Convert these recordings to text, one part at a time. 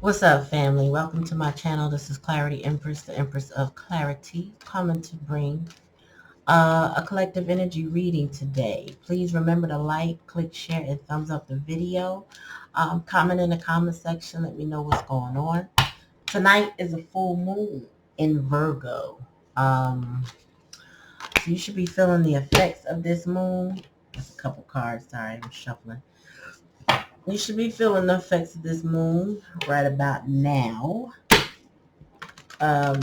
What's up, family? Welcome to my channel. This is Clarityempress, the Empress of Clarity, coming to bring a collective energy reading today. Please remember to like, click, share, and thumbs up the video. Comment in the comment section. Let me know what's going on. Tonight is a full moon in Virgo. So you should be feeling the effects of this moon. That's a couple cards. Sorry, I'm shuffling. You should be feeling the effects of this moon right about now. Um,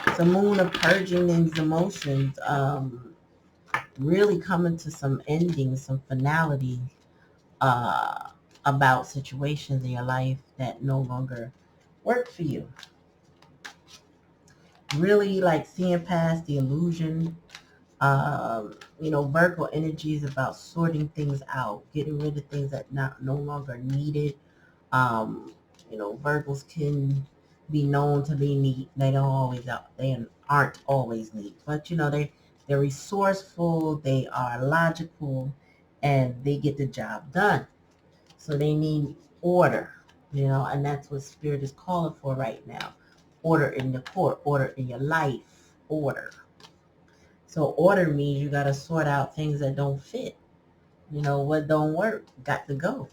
it's a moon of purging these emotions, really coming to some ending, some finality uh, about situations in your life that no longer work for you. Really like seeing past the illusion. Virgo energy is about sorting things out, getting rid of things that no longer needed. Virgos can be known to be neat. They aren't always neat, but they're resourceful, they are logical, and they get the job done. So they need order, and that's what spirit is calling for right now. Order in the court, order in your life, order. So order means you got to sort out things that don't fit. What don't work, got to go.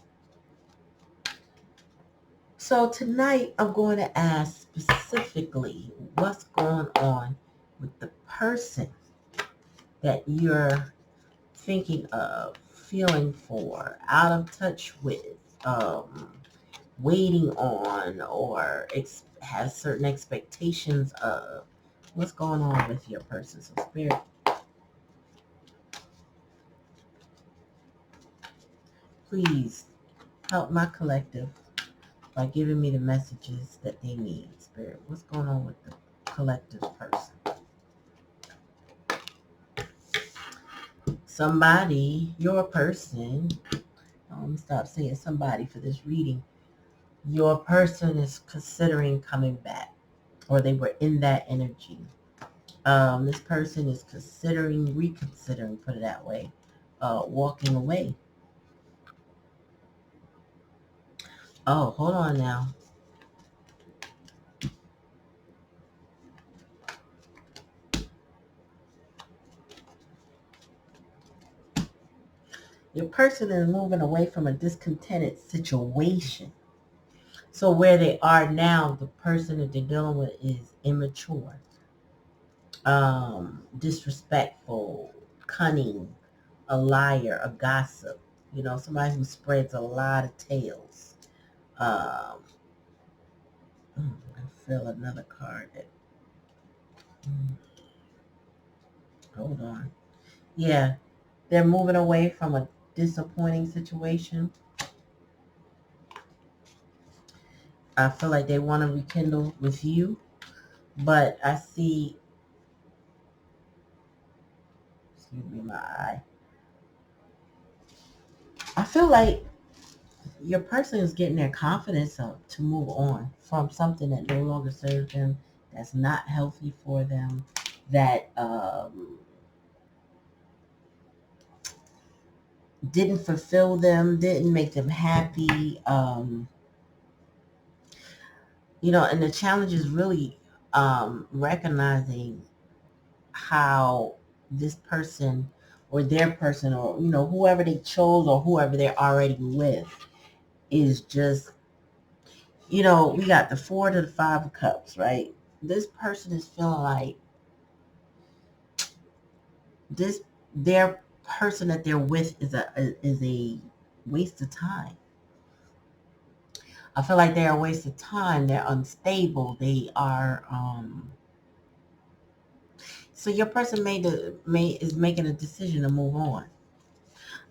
So tonight I'm going to ask specifically what's going on with the person that you're thinking of, feeling for, out of touch with, waiting on, or has certain expectations of. What's going on with your person? So spirit, please help my collective by giving me the messages that they need. Spirit, what's going on with the collective person? Somebody, your person, let me stop saying somebody for this reading. Your person is considering coming back, or they were in that energy. This person is reconsidering, put it that way, walking away. Oh, hold on now. Your person is moving away from a discontented situation. So where they are now, the person that they're dealing with is immature, disrespectful, cunning, a liar, a gossip. Somebody who spreads a lot of tales. Um, I feel another card. Hold on. Yeah, they're moving away from a disappointing situation. I feel like they want to rekindle with you, but I see. Excuse me, my eye. I feel like your person is getting their confidence up to move on from something that no longer serves them, that's not healthy for them, that didn't fulfill them, didn't make them happy. And the challenge is really recognizing how this person or their person, or whoever they chose or whoever they're already with, is just, we got the 4 to the 5 of cups, right? This person is feeling like this their person that they're with is a waste of time. I feel like they're a waste of time. They're unstable. They are so your person is making a decision to move on.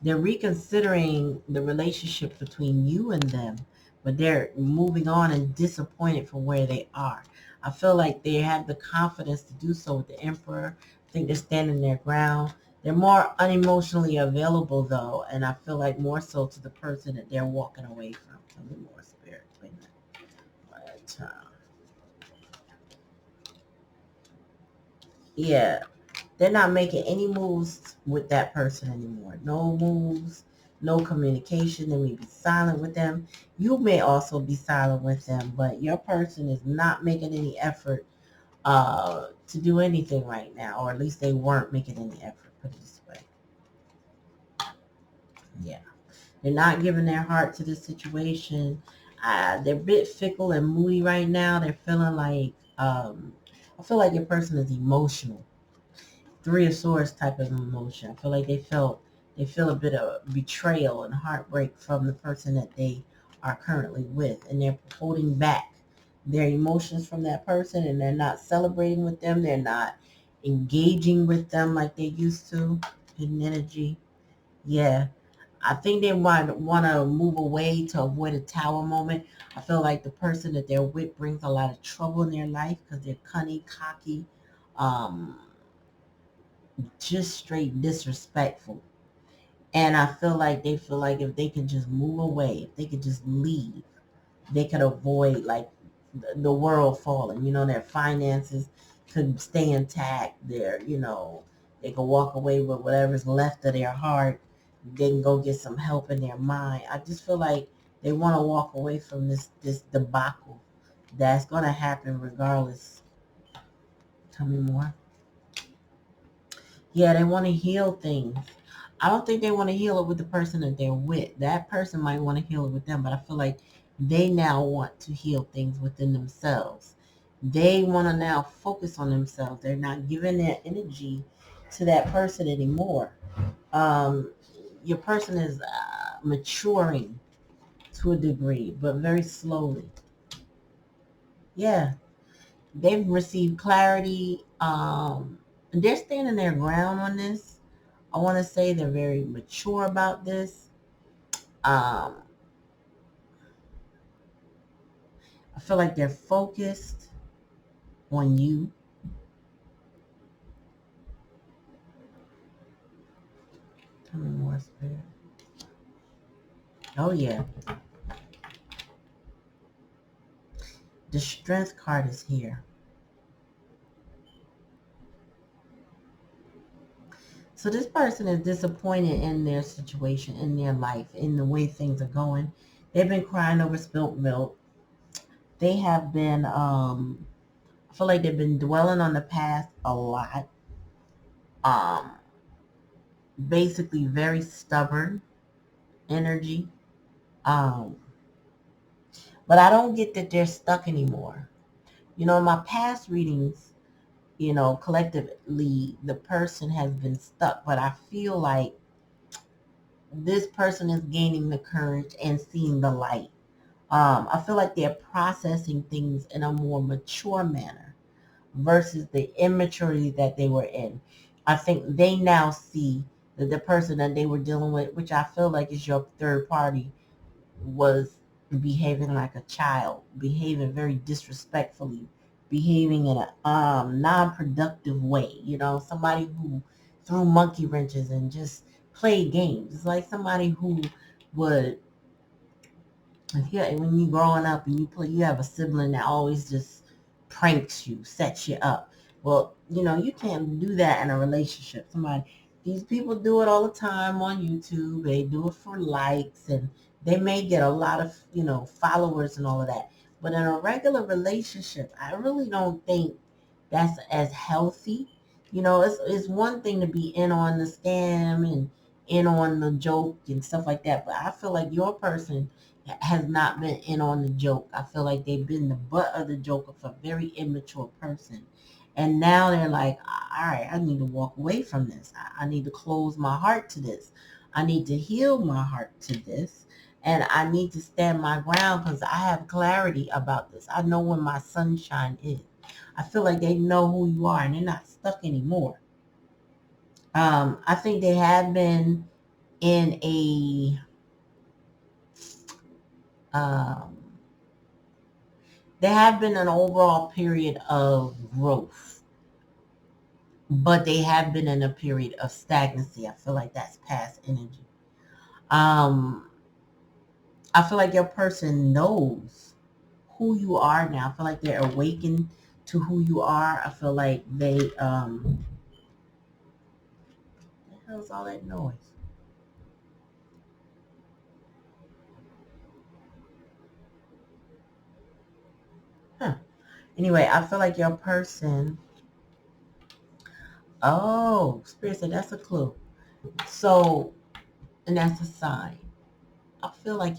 They're reconsidering the relationship between you and them, but they're moving on and disappointed from where they are. I feel like they have the confidence to do so with the Emperor. I think they're standing their ground. They're more unemotionally available, though, and I feel like more so to the person that they're walking away from. Tell me more, Spirit. Wait a minute. But, yeah, they're not making any moves with that person anymore. No moves, no communication. They may be silent with them. You may also be silent with them, but your person is not making any effort to do anything right now, or at least they weren't making any effort, put it this way. Yeah. They're not giving their heart to the situation. They're a bit fickle and moody right now. They're feeling like, I feel like your person is emotional. Three of Swords type of emotion. I feel like they feel a bit of betrayal and heartbreak from the person that they are currently with, and they're holding back their emotions from that person, and they're not celebrating with them. They're not engaging with them like they used to. Hidden energy. Yeah. I think they want to move away to avoid a tower moment. I feel like the person that they're with brings a lot of trouble in their life because they're cunning, cocky, um, just straight disrespectful. And I feel like they feel like if they could just move away, if they could just leave, they could avoid like the world falling. Their finances could stay intact. They could walk away with whatever's left of their heart. They can go get some help in their mind. I just feel like they want to walk away from this debacle that's going to happen regardless. Tell me more. Yeah, they want to heal things. I don't think they want to heal it with the person that they're with. That person might want to heal it with them, but I feel like they now want to heal things within themselves. They want to now focus on themselves. They're not giving their energy to that person anymore. Um, your person is maturing to a degree, but very slowly. Yeah, they've received clarity. They're standing their ground on this. I want to say they're very mature about this. Um, I feel like they're focused on you. Tell me more, Spirit. Oh, yeah. The Strength card is here. So this person is disappointed in their situation, in their life, in the way things are going. They've been crying over spilt milk. They have been, I feel like they've been dwelling on the past a lot. Um, Basically very stubborn energy. Um, but I don't get that they're stuck anymore. In my past readings, collectively, the person has been stuck, but I feel like this person is gaining the courage and seeing the light. I feel like they're processing things in a more mature manner versus the immaturity that they were in. I think they now see that the person that they were dealing with, which I feel like is your third party, was behaving like a child, behaving very disrespectfully, behaving in a non-productive way. Somebody who threw monkey wrenches and just played games. It's like somebody who would, when you growing up and you have a sibling that always just pranks you, sets you up. Well, you can't do that in a relationship. These people do it all the time on YouTube. They do it for likes, and they may get a lot of, followers and all of that. But in a regular relationship, I really don't think that's as healthy. It's one thing to be in on the scam and in on the joke and stuff like that. But I feel like your person has not been in on the joke. I feel like they've been the butt of the joke of a very immature person. And now they're like, all right, I need to walk away from this. I need to close my heart to this. I need to heal my heart to this. And I need to stand my ground because I have clarity about this. I know where my sunshine is. I feel like they know who you are and they're not stuck anymore. I think they have been in a um, there have been an overall period of growth, but they have been in a period of stagnancy. I feel like that's past energy. Um, I feel like your person knows who you are now. I feel like they're awakened to who you are. I feel like what the hell's all that noise? Anyway, I feel like your person, oh, Spirit said that's a clue. So, and that's a sign. I feel like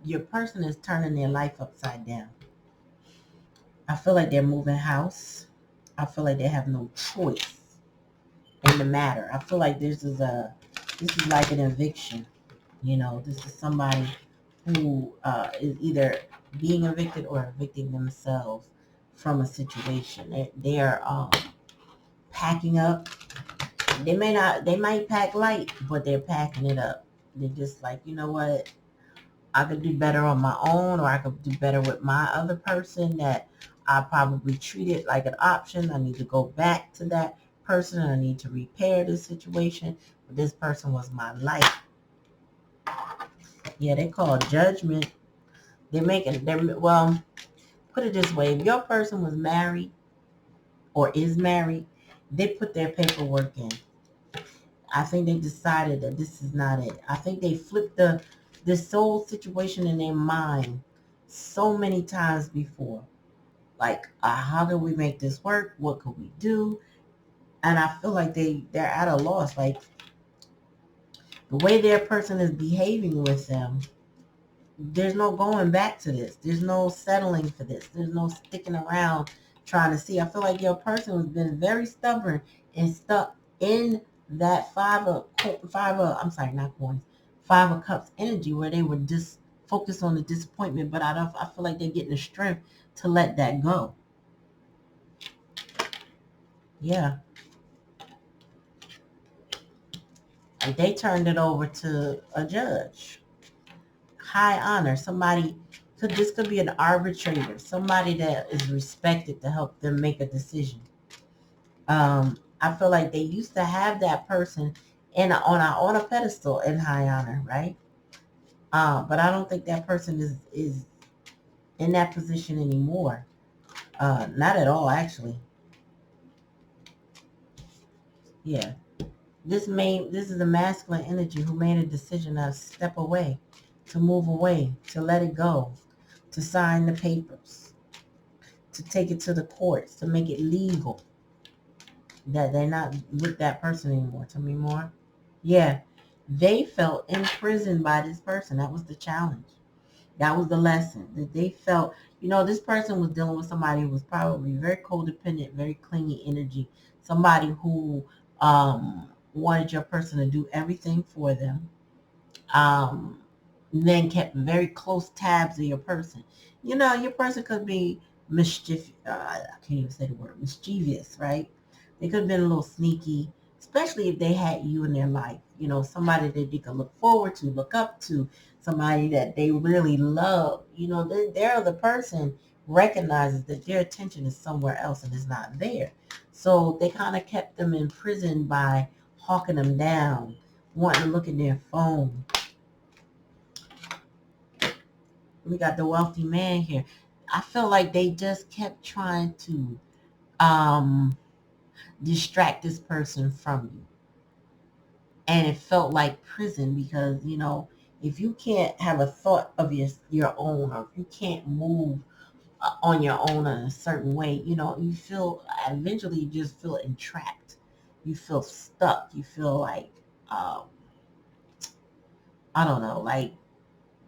your person is turning their life upside down. I feel like they're moving house. I feel like they have no choice in the matter. I feel like this is like an eviction. You know, this is somebody who is either being evicted or evicting themselves from a situation. They're packing up. They might pack light, but they're packing it up. They're just like, you know what? I could do better on my own, or I could do better with my other person that I probably treated like an option. I need to go back to that person. I need to repair this situation. But this person was my life. Yeah, they call judgment. Well, put it this way. If your person was married or is married, they put their paperwork in. I think they decided that this is not it. I think they flipped this whole situation in their mind so many times before. Like, how do we make this work? What could we do? And I feel like they're at a loss. Like, the way their person is behaving with them, there's no going back to this. There's no settling for this. There's no sticking around trying to see. I feel like your person has been very stubborn and stuck in that I'm sorry, not coins, 5 of cups energy where they were just focused on the disappointment. But I feel like they're getting the strength to let that go. Yeah. And they turned it over to a judge. High honor. This could be an arbitrator, somebody that is respected to help them make a decision. I feel like they used to have that person on a pedestal in high honor, right? But I don't think that person is in that position anymore. Not at all, actually. Yeah. This is a masculine energy who made a decision to step away, to move away, to let it go, to sign the papers, to take it to the courts, to make it legal that they're not with that person anymore. Tell me more. Yeah. They felt imprisoned by this person. That was the challenge. That was the lesson. That they felt, this person was dealing with somebody who was probably very codependent, very clingy energy, somebody who wanted your person to do everything for them, um, then kept very close tabs of your person. Your person could be I can't even say the word, mischievous, right? They could have been a little sneaky, especially if they had you in their life. Somebody that they could look forward to, look up to, somebody that they really love. They're the person recognizes that their attention is somewhere else and is not there. So they kind of kept them in prison by hawking them down, wanting to look at their phone. We got the wealthy man here. I feel like they just kept trying to um, distract this person from you. And it felt like prison because, if you can't have a thought of your own, or if you can't move on your own in a certain way, you feel, eventually you just feel entrapped. You feel stuck. You feel like, um, I don't know, like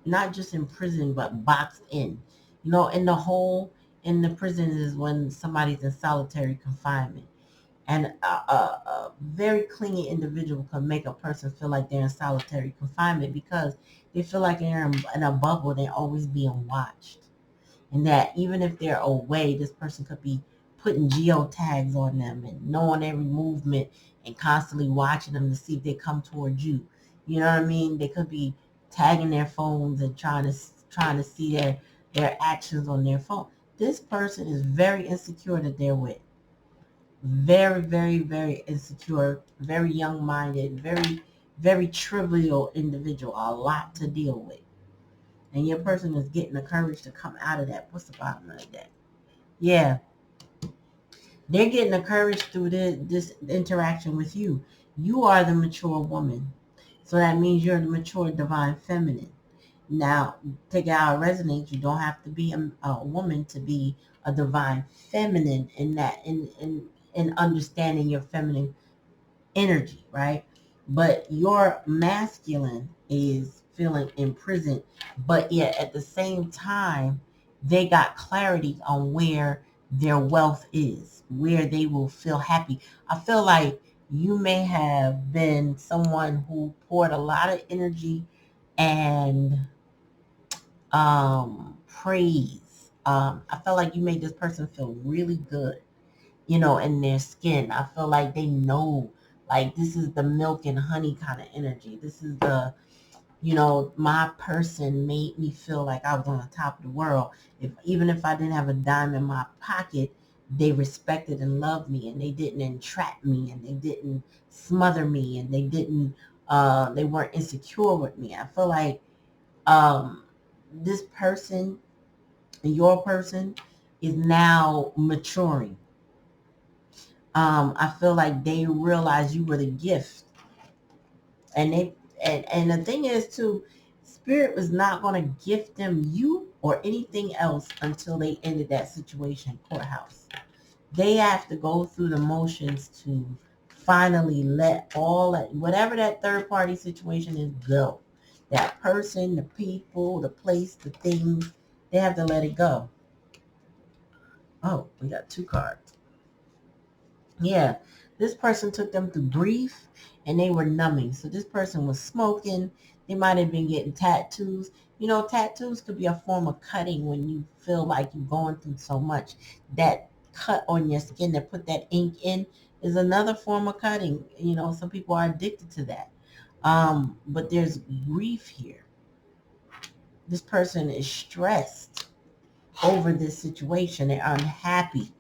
not just in prison, but boxed in. In the hole in the prison is when somebody's in solitary confinement. And a very clingy individual can make a person feel like they're in solitary confinement because they feel like they're in a bubble. They're always being watched. And that even if they're away, this person could be putting geotags on them and knowing every movement and constantly watching them to see if they come towards you. You know what I mean? They could be tagging their phones and trying to see their actions on their phone. This person is very insecure that they're with. Very, very, very insecure, very young-minded, very, very trivial individual, a lot to deal with. And your person is getting the courage to come out of that. What's the bottom of that? Yeah, they're getting the courage through this interaction with you. You are the mature woman. So that means you're the mature divine feminine. Now, take it out of resonance. You don't have to be a woman to be a divine feminine in that, in understanding your feminine energy, right? But your masculine is feeling imprisoned, but yet at the same time, they got clarity on where their wealth is, where they will feel happy. I feel like you may have been someone who poured a lot of energy and praise. I felt like you made this person feel really good, in their skin. I feel like they know, like, this is the milk and honey kind of energy. This is the, my person made me feel like I was on the top of the world. Even if I didn't have a dime in my pocket, they respected and loved me, and they didn't entrap me, and they didn't smother me, and they weren't insecure with me. I feel like this person, your person, is now maturing. I feel like they realized you were the gift, and and the thing is too, spirit was not going to gift them you or anything else until they ended that situation courthouse. They have to go through the motions to finally let all that, whatever that third party situation is, go. That person, the people, the place, the things, they have to let it go. Oh, we got two cards. Yeah, this person took them through grief and they were numbing. So this person was smoking. They might have been getting tattoos. Tattoos could be a form of cutting when you feel like you're going through so much. That cut on your skin that put that ink in is another form of cutting. Some people are addicted to that. But there's grief here. This person is stressed over this situation. They're unhappy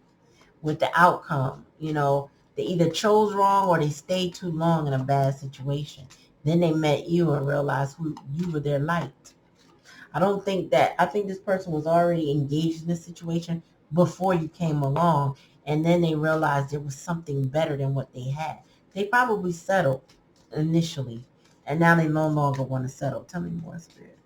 with the outcome. They either chose wrong or they stayed too long in a bad situation. Then they met you and realized who you were, their light. I think this person was already engaged in this situation before you came along, and then they realized there was something better than what they had. They probably settled initially, and now they no longer want to settle. Tell me more, Spirit.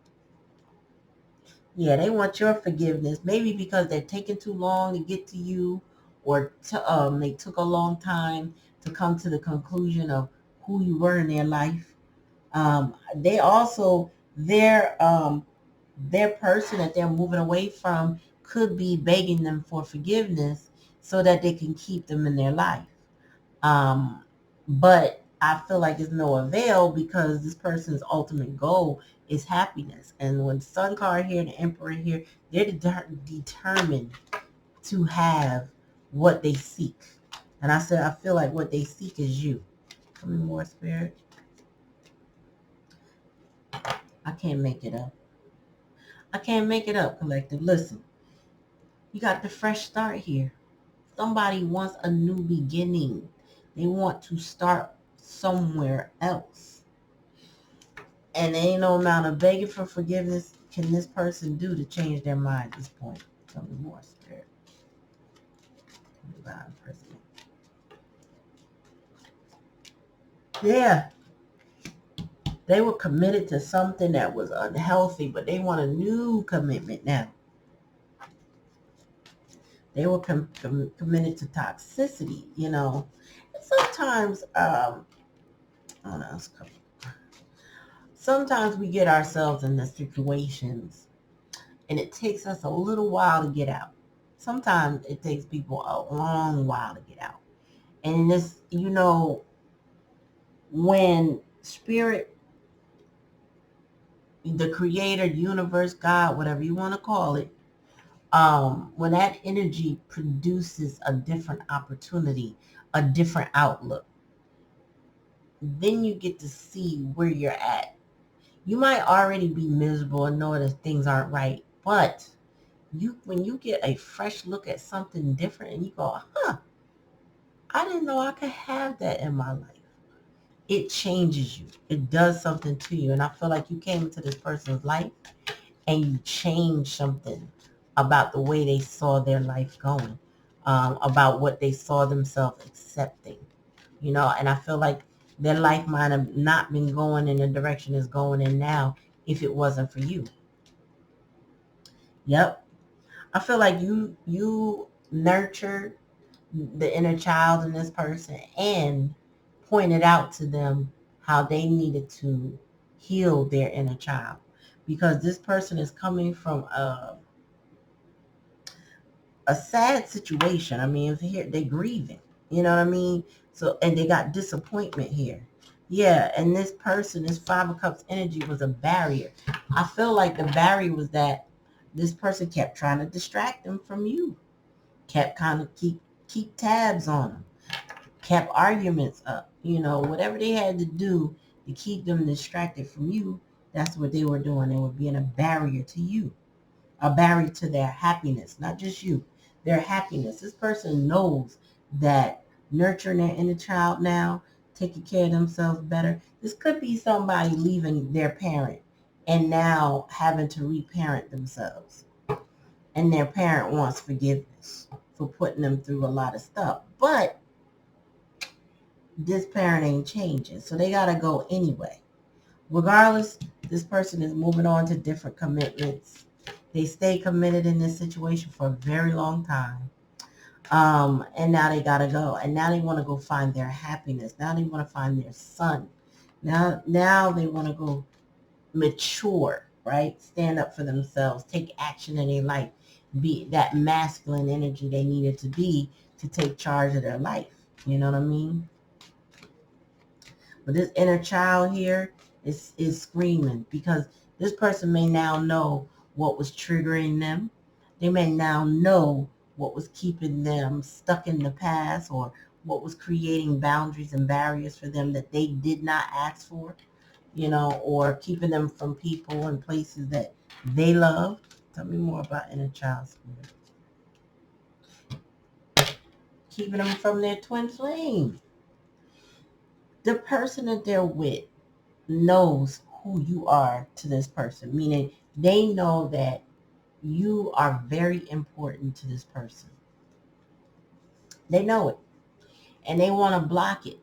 Yeah, they want your forgiveness, maybe because they're taking too long to get to you, or they took a long time to come to the conclusion of who you were in their life. They also, their person that they're moving away from could be begging them for forgiveness so that they can keep them in their life. Um, but I feel like it's no avail because this person's ultimate goal is happiness. And when Sun card here, the Emperor here, they're determined to have what they seek. And I said, I feel like what they seek is you. Tell me more, Spirit. I can't make it up. I can't make it up, collective. Listen, you got the fresh start here. Somebody wants a new beginning. They want to start somewhere else. And there ain't no amount of begging for forgiveness can this person do to change their mind at this point. Tell me more, Spirit. Divine President. Yeah. They were committed to something that was unhealthy, but they want a new commitment now. They were committed to toxicity, Sometimes, sometimes we get ourselves in the situations and it takes us a little while to get out. Sometimes it takes people a long while to get out. And this, when spirit, the creator, universe, God, whatever you want to call it, when that energy produces a different opportunity, a different outlook, then you get to see where you're at. You might already be miserable and know that things aren't right, but when you get a fresh look at something different and you go, I didn't know I could have that in my life. It changes you. It does something to you. And I feel like you came into this person's life and you changed something about the way they saw their life going, about what they saw themselves accepting, and I feel like their life might have not been going in the direction it's going in now if it wasn't for you. Yep. I feel like you nurtured the inner child in this person and pointed out to them how they needed to heal their inner child, because this person is coming from a sad situation. I mean, if they're grieving, you know what I mean? So, and they got disappointment here. Yeah, and this person, this Five of Cups energy was a barrier. I feel like the barrier was that this person kept trying to distract them from you, kept kind of keep tabs on them, kept arguments up, whatever they had to do to keep them distracted from you. That's what they were doing. They were being a barrier to you, a barrier to their happiness, not just you, their happiness. This person knows that nurturing their inner child now, taking care of themselves better. This could be somebody leaving their parent and now having to reparent themselves. And their parent wants forgiveness for putting them through a lot of stuff. But this parent ain't changing, so they got to go anyway. Regardless, this person is moving on to different commitments. They stay committed in this situation for a very long time. And now they got to go. And now they want to go find their happiness. Now they want to find their son. Now they want to go mature, right? Stand up for themselves. Take action in their life. Be that masculine energy they needed to be to take charge of their life. You know what I mean? But this inner child here is screaming, because this person may now know what was triggering them. They may now know what was keeping them stuck in the past, or what was creating boundaries and barriers for them that they did not ask for, or keeping them from people and places that they love. Tell me more about inner child spirit. Keeping them from their twin flame. The person that they're with knows who you are to this person, meaning they know that you are very important to this person. They know it, and they want to block it.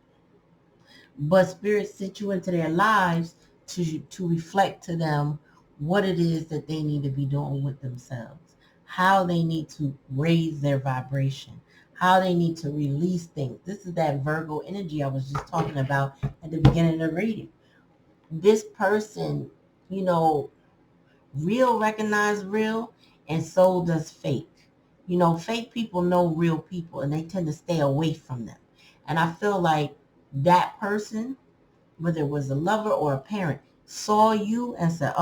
But Spirit sent you into their lives to reflect to them what it is that they need to be doing with themselves, how they need to raise their vibration, how they need to release things. This is that Virgo energy I was just talking about at the beginning of the reading. This person, real recognize real, and so does fake. Fake people know real people, and they tend to stay away from them. And I feel like that person, whether it was a lover or a parent, saw you and said,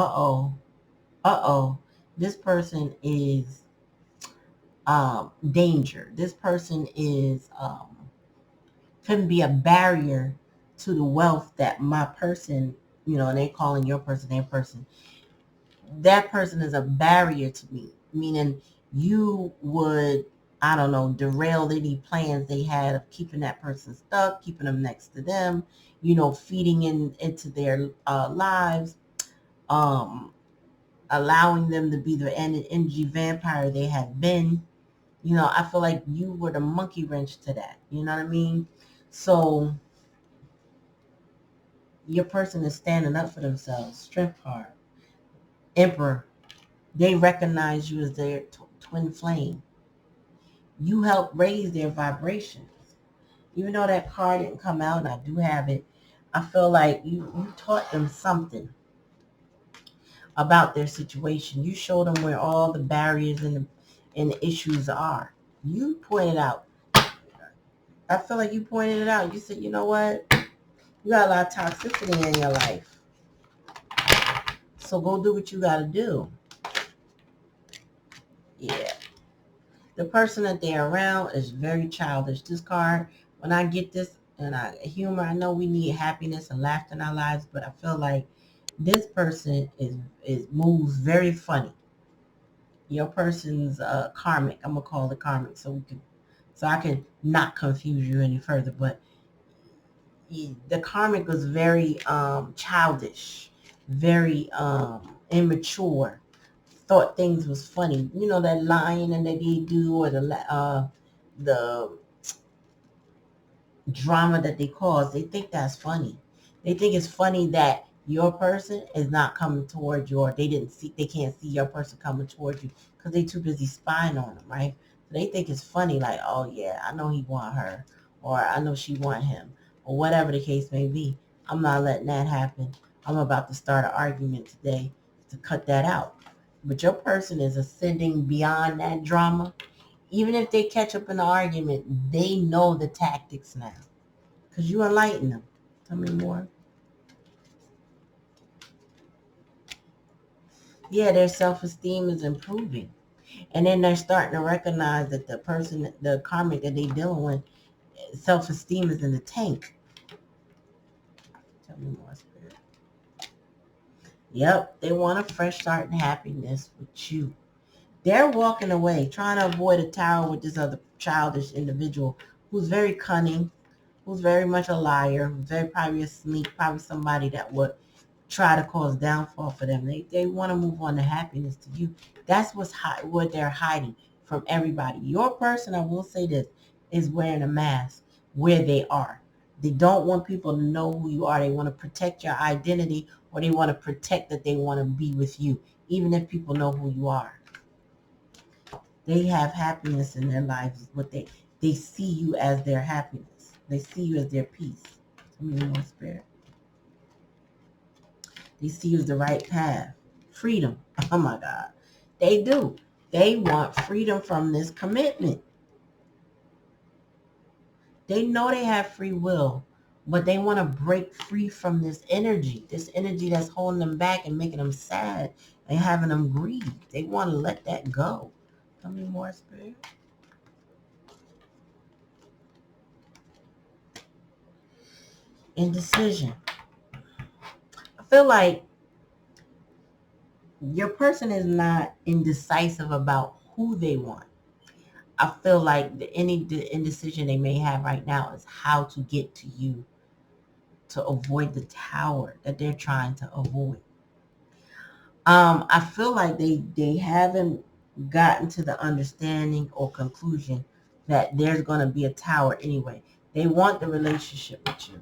this person is danger. This person is can be a barrier to the wealth that my person, and they calling your person their person. That person is a barrier to me, meaning you would, I don't know, derail any plans they had of keeping that person stuck, keeping them next to them, feeding into their lives, allowing them to be the energy vampire they have been. I feel like you were the monkey wrench to that. You know what I mean? So your person is standing up for themselves. Strength card. Emperor. They recognize you as their twin flame. You help raise their vibrations. Even though that card didn't come out, and I do have it, I feel like you taught them something about their situation. You showed them where all the barriers and the issues are. You pointed out. I feel like you pointed it out. You said, you know what? You got a lot of toxicity in your life. So go do what you got to do. Yeah. The person that they're around is very childish. This card, when I get this, and humor, I know we need happiness and laughter in our lives, but I feel like this person is moves very funny. Your person's karmic. I'm gonna call it karmic, so I can not confuse you any further. But the karmic was very childish, very immature. Thought things was funny. That lying and that they do, or the drama that they cause. They think that's funny. They think it's funny that Your person is not coming towards you, or they can't see your person coming towards you because they too busy spying on them, right? So they think it's funny, like, oh yeah, I know he want her, or I know she want him, or whatever the case may be. I'm not letting that happen. I'm about to start an argument today to cut that out. But your person is ascending beyond that drama. Even if they catch up in the argument, they know the tactics now because you enlighten them. Tell me more. Yeah, their self-esteem is improving. And then they're starting to recognize that the person, the karmic that they're dealing with, self-esteem is in the tank. Tell me more, Spirit. Yep, they want a fresh start and happiness with you. They're walking away, trying to avoid a tower with this other childish individual who's very cunning, who's very much a liar, who's very probably a sneak, probably somebody that would try to cause downfall for them. They want to move on to happiness to you. That's what they're hiding from everybody. Your person, I will say this, is wearing a mask where they are. They don't want people to know who you are. They want to protect your identity, or they want to protect that they want to be with you, even if people know who you are. They have happiness in their lives. They see you as their happiness. They see you as their peace. Tell me more, Spirit. They see you as the right path. Freedom. Oh my God. They do. They want freedom from this commitment. They know they have free will, but they want to break free from this energy that's holding them back and making them sad and having them grieve. They want to let that go. Tell me more, Spirit. Indecision. I feel like your person is not indecisive about who they want. I feel like the indecision they may have right now is how to get to you to avoid the tower that they're trying to avoid. I feel like they haven't gotten to the understanding or conclusion that there's going to be a tower anyway. They want the relationship with you.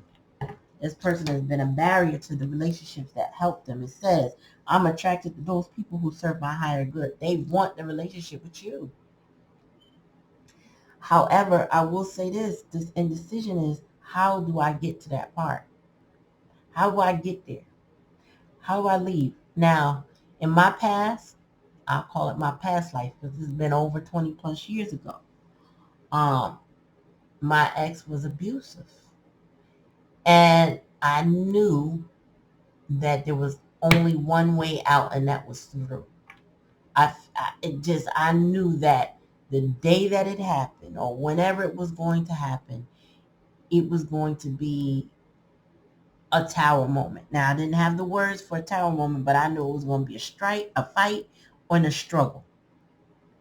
This person has been a barrier to the relationships that help them. It says, I'm attracted to those people who serve my higher good. They want the relationship with you. However, I will say this indecision is, how do I get to that part? How do I get there? How do I leave? Now, in my past, I'll call it my past life because it's been over 20 plus years ago. Um, my ex was abusive. And I knew that there was only one way out, and that was through. I knew that the day that it happened, or whenever it was going to happen, it was going to be a tower moment. Now, I didn't have the words for a tower moment, but I knew it was going to be a strike, a fight, or a struggle.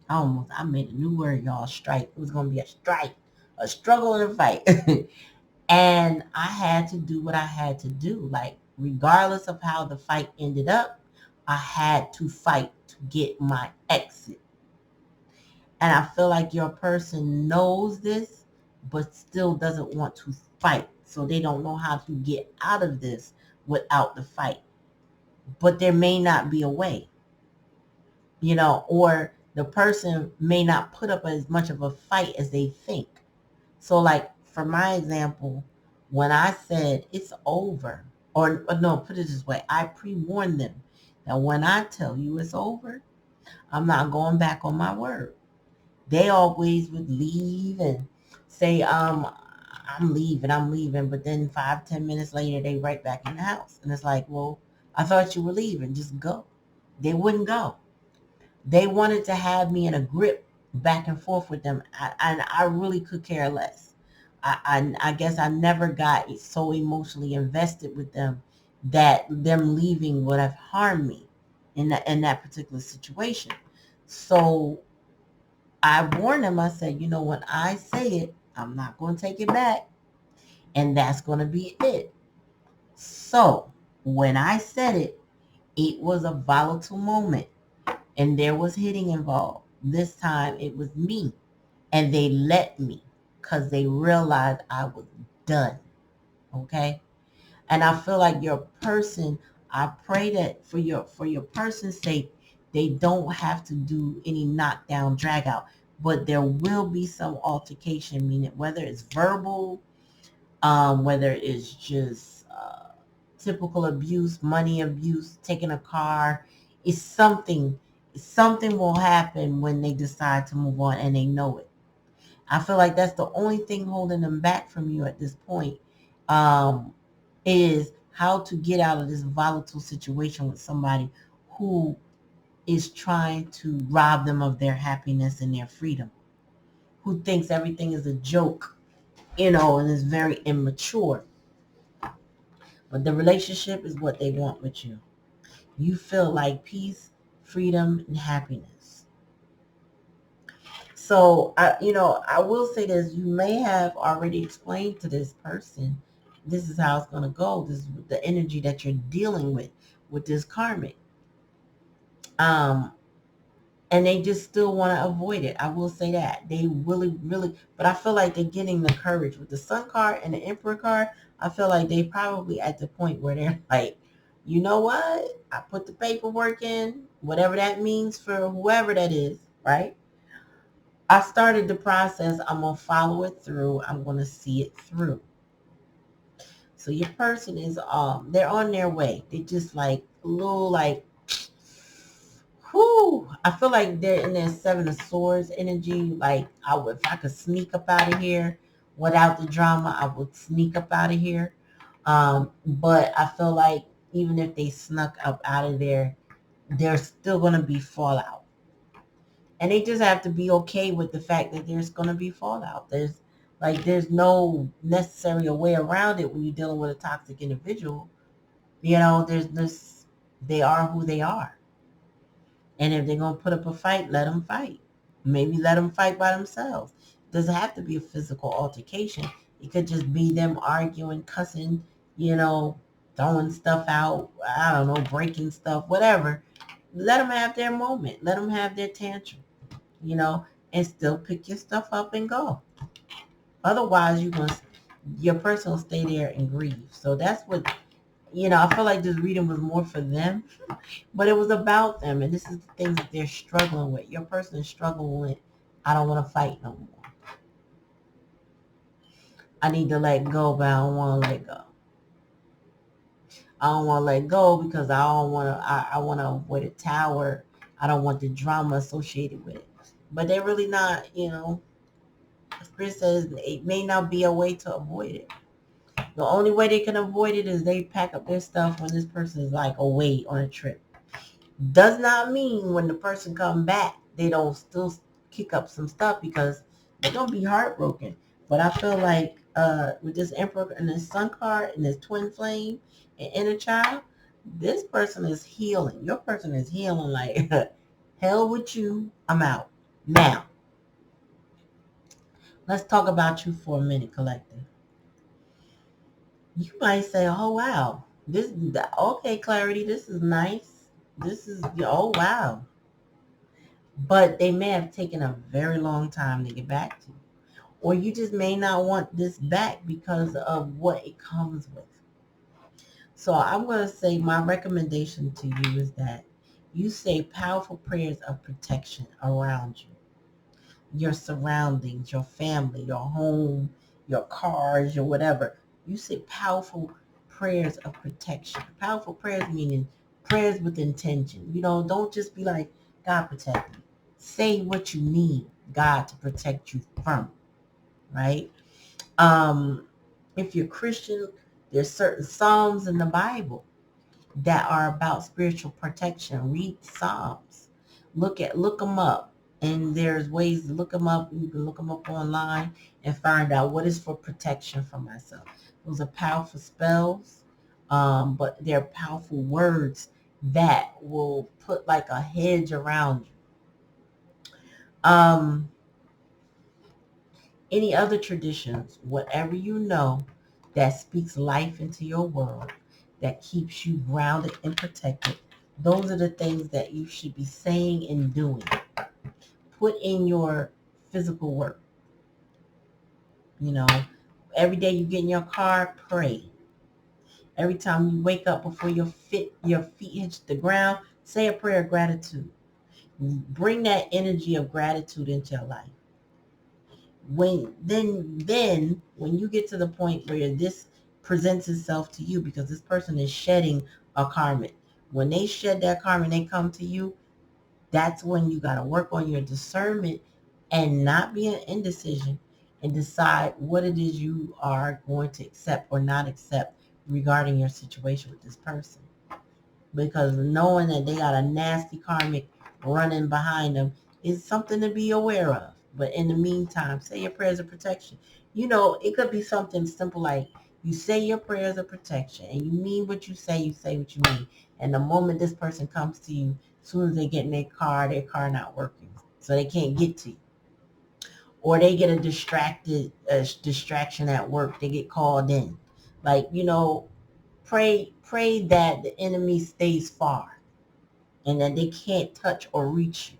I made a new word, y'all, strike. It was going to be a strike, a struggle, and a fight. And I had to do what I had to do. Like, regardless of how the fight ended up, I had to fight to get my exit. And I feel like your person knows this, but still doesn't want to fight. So they don't know how to get out of this without the fight. But there may not be a way, or the person may not put up as much of a fight as they think. So like, for my example, when I said it's over, or no, put it this way, I pre-warned them that when I tell you it's over, I'm not going back on my word. They always would leave and say, I'm leaving. But then 5-10 minutes later, they right back in the house. And it's like, well, I thought you were leaving. Just go. They wouldn't go. They wanted to have me in a grip back and forth with them. And I really could care less. I guess I never got so emotionally invested with them that them leaving would have harmed me in that particular situation. So I warned them. I said, when I say it, I'm not going to take it back. And that's going to be it. So when I said it, it was a volatile moment. And there was hitting involved. This time it was me. And they let me because they realized I was done. Okay? And I feel like your person I pray that for your person's sake, they don't have to do any knockdown drag out, but there will be some altercation, meaning whether it's verbal, whether it's just typical abuse, money abuse, taking a car. It's something will happen when they decide to move on and they know it. I feel like that's the only thing holding them back from you at this point, um, is how to get out of this volatile situation with somebody who is trying to rob them of their happiness and their freedom, who thinks everything is a joke, and is very immature. But the relationship is what they want with you. You feel like peace, freedom, and happiness. So I will say this: you may have already explained to this person, this is how it's going to go. This is the energy that you're dealing with this karmic. Um, and they just still want to avoid it. I will say that they really, really, but I feel like they're getting the courage with the Sun card and the Emperor card. I feel like they probably at the point where they're like, you know what? I put the paperwork in, whatever that means for whoever that is, right? I started the process. I'm going to follow it through. I'm going to see it through. So your person is, they're on their way. They just like a little like, whew, I feel like they're in their Seven of Swords energy. Like if I could sneak up out of here without the drama, I would sneak up out of here. But I feel like even if they snuck up out of there, there's still going to be fallout. And they just have to be okay with the fact that there's going to be fallout. There's no necessary way around it when you're dealing with a toxic individual. There's this, they are who they are. And if they're going to put up a fight, let them fight. Maybe let them fight by themselves. It doesn't have to be a physical altercation. It could just be them arguing, cussing, throwing stuff out, I don't know, breaking stuff, whatever. Let them have their moment. Let them have their tantrum, and still pick your stuff up and go. Otherwise, your person will stay there and grieve. So that's what, I feel like this reading was more for them, but it was about them. And this is the things that they're struggling with. Your person is struggling with, I don't want to fight no more. I need to let go, but I don't want to let go. I don't want to let go because I don't want to, I want to avoid a tower. I don't want the drama associated with it. But they're really not, Spirit says it may not be a way to avoid it. The only way they can avoid it is they pack up their stuff when this person is like away on a trip. Does not mean when the person come back, they don't still kick up some stuff because they're going to be heartbroken. But I feel like with this Emperor and this Sun card and this Twin Flame and Inner Child, this person is healing. Your person is healing like, hell with you, I'm out. Now, let's talk about you for a minute, collective. You might say, oh, wow. Okay, Clarity, this is nice. This is, oh, wow. But they may have taken a very long time to get back to you. Or you just may not want this back because of what it comes with. So I'm going to say my recommendation to you is that you say powerful prayers of protection around you. Your surroundings, your family, your home, your cars, your whatever. You say powerful prayers of protection. Powerful prayers meaning prayers with intention. Don't just be like, God protect me. Say what you need God to protect you from, right? If you're Christian, there's certain Psalms in the Bible that are about spiritual protection. Read Psalms. Look them up. And there's ways to look them up. You can look them up online and find out what is for protection for myself. Those are powerful spells, but they're powerful words that will put like a hedge around you. Any other traditions, whatever you know that speaks life into your world, that keeps you grounded and protected, those are the things that you should be saying and doing. Put in your physical work. Every day you get in your car, pray. Every time you wake up before your feet hit the ground, say a prayer of gratitude. Bring that energy of gratitude into your life. Then when you get to the point where this presents itself to you, because this person is shedding a karmic, when they shed that karmic, they come to you, that's when you got to work on your discernment and not be an indecision, and decide what it is you are going to accept or not accept regarding your situation with this person. Because knowing that they got a nasty karmic running behind them is something to be aware of. But in the meantime, say your prayers of protection. It could be something simple like you say your prayers of protection and you mean what you say what you mean. And the moment this person comes to you, as soon as they get in their car not working. So they can't get to you. Or they get a distraction at work. They get called in. Like, pray that the enemy stays far and that they can't touch or reach you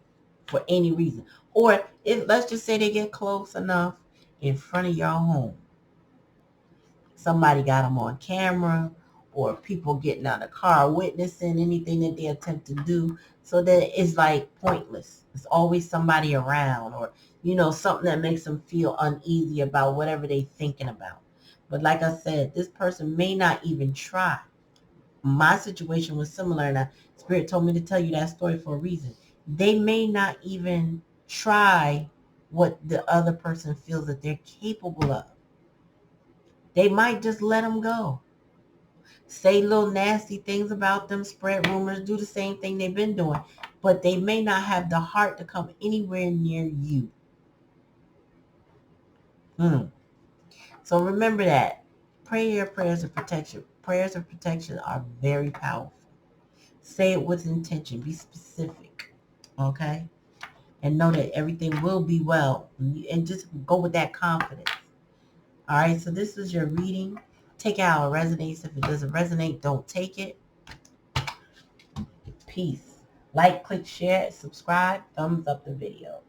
for any reason. Or if let's just say they get close enough in front of your home, somebody got them on camera, or people getting out of the car witnessing anything that they attempt to do, so that it's like pointless. It's always somebody around, or something that makes them feel uneasy about whatever they're thinking about. But like I said, this person may not even try. My situation was similar, and Spirit told me to tell you that story for a reason. They may not even try what the other person feels that they're capable of. They might just let them go. Say little nasty things about them, spread rumors, do the same thing they've been doing, but they may not have the heart to come anywhere near you. So remember that. Pray your prayers of protection. Prayers of protection are very powerful. Say it with intention. Be specific. Okay? And know that everything will be well. And just go with that confidence. All right? So this was your reading. Take it how it resonates. If it doesn't resonate, don't take it. Peace. Like, click, share, subscribe, thumbs up the video.